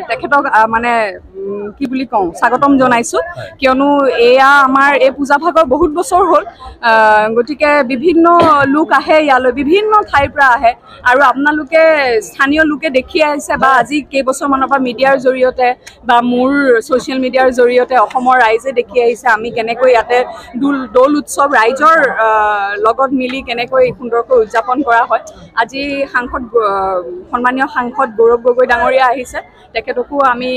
তেখেতক মানে কি বুলি কওঁ স্বাগতম জনাইছোঁ কিয়নো এয়া আমাৰ এই পূজা ভাগৰ বহুত বছৰ হ'ল গতিকে বিভিন্ন লোক আহে ইয়ালৈ বিভিন্ন ঠাইৰ পৰা আহে আৰু আপোনালোকে স্থানীয় লোকে দেখি আহিছে বা আজি কেইবছৰমানৰ পৰা মিডিয়াৰ জৰিয়তে বা মোৰ ছ'চিয়েল মিডিয়াৰ জৰিয়তে অসমৰ ৰাইজে দেখি আহিছে আমি কেনেকৈ ইয়াতে দৌল উৎসৱ ৰাইজৰ লগত মিলি কেনেকৈ সুন্দৰকৈ উদযাপন কৰা হয় আজি সন্মানীয় সাংসদ গৌৰৱ গগৈ ডাঙৰীয়া আহিছে তেখেতকো আমি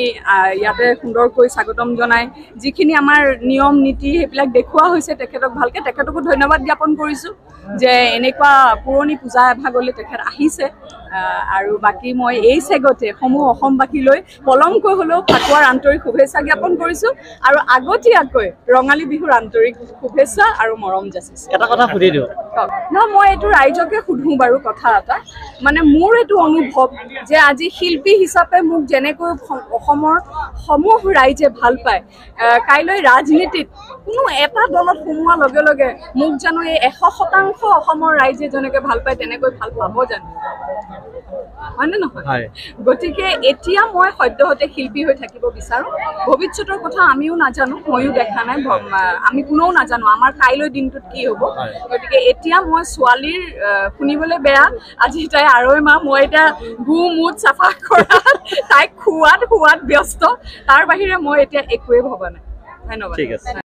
ইয়াতে সুন্দৰকৈ স্বাগতম জনাই যিখিনি আমাৰ নিয়ম নীতি সেইবিলাক দেখুওৱা হৈছে তেখেতক ভালকৈ তেখেতকো ধন্যবাদ জ্ঞাপন কৰিছোঁ যে এনেকুৱা পুৰণি পূজা এভাগলৈ তেখেত আহিছে আৰু বাকী মই এই চেগতে সমূহ অসমবাসীলৈ পলমকৈ হ'লেও ফাকুৱাৰ আন্তৰিক শুভেচ্ছা জ্ঞাপন কৰিছোঁ আৰু আগতীয়াকৈ ৰঙালী বিহুৰ আন্তৰিক শুভেচ্ছা আৰু মৰম যাচিছোঁ এটা কথা সুধি দিওঁ মই এইটো ৰাইজকে সুধোঁ বাৰু কথা এটা মানে মোৰ এইটো অনুভৱ যে আজি শিল্পী হিচাপে মোক যেনেকৈ অসমৰ সমূহ ৰাইজে ভাল পায় কাইলৈ ৰাজনীতিত কোনো এটা দলত সোমোৱাৰ লগে লগে মোক জানো এই 100% অসমৰ ৰাইজে যেনেকৈ ভাল পায় তেনেকৈ ভাল পাব জানো হয়নে নহয় গতিকে এতিয়া মই সদ্যহতে শিল্পী হৈ থাকিব বিচাৰোঁ ভৱিষ্যতৰ কথা আমিও নাজানো ময়ো দেখা নাই আমি কোনেও নাজানো আমাৰ কাইলৈ দিনটোত কি হ'ব গতিকে এতিয়া মই ছোৱালীৰ শুনিবলৈ বেয়া আজি তাই আঢ়ৈ মাহ মই এতিয়া গু মুঠ চাফা কৰাত তাইক খোৱাত ব্যস্ত তাৰ বাহিৰে মই এতিয়া একোৱে ভবা নাই ধন্যবাদ।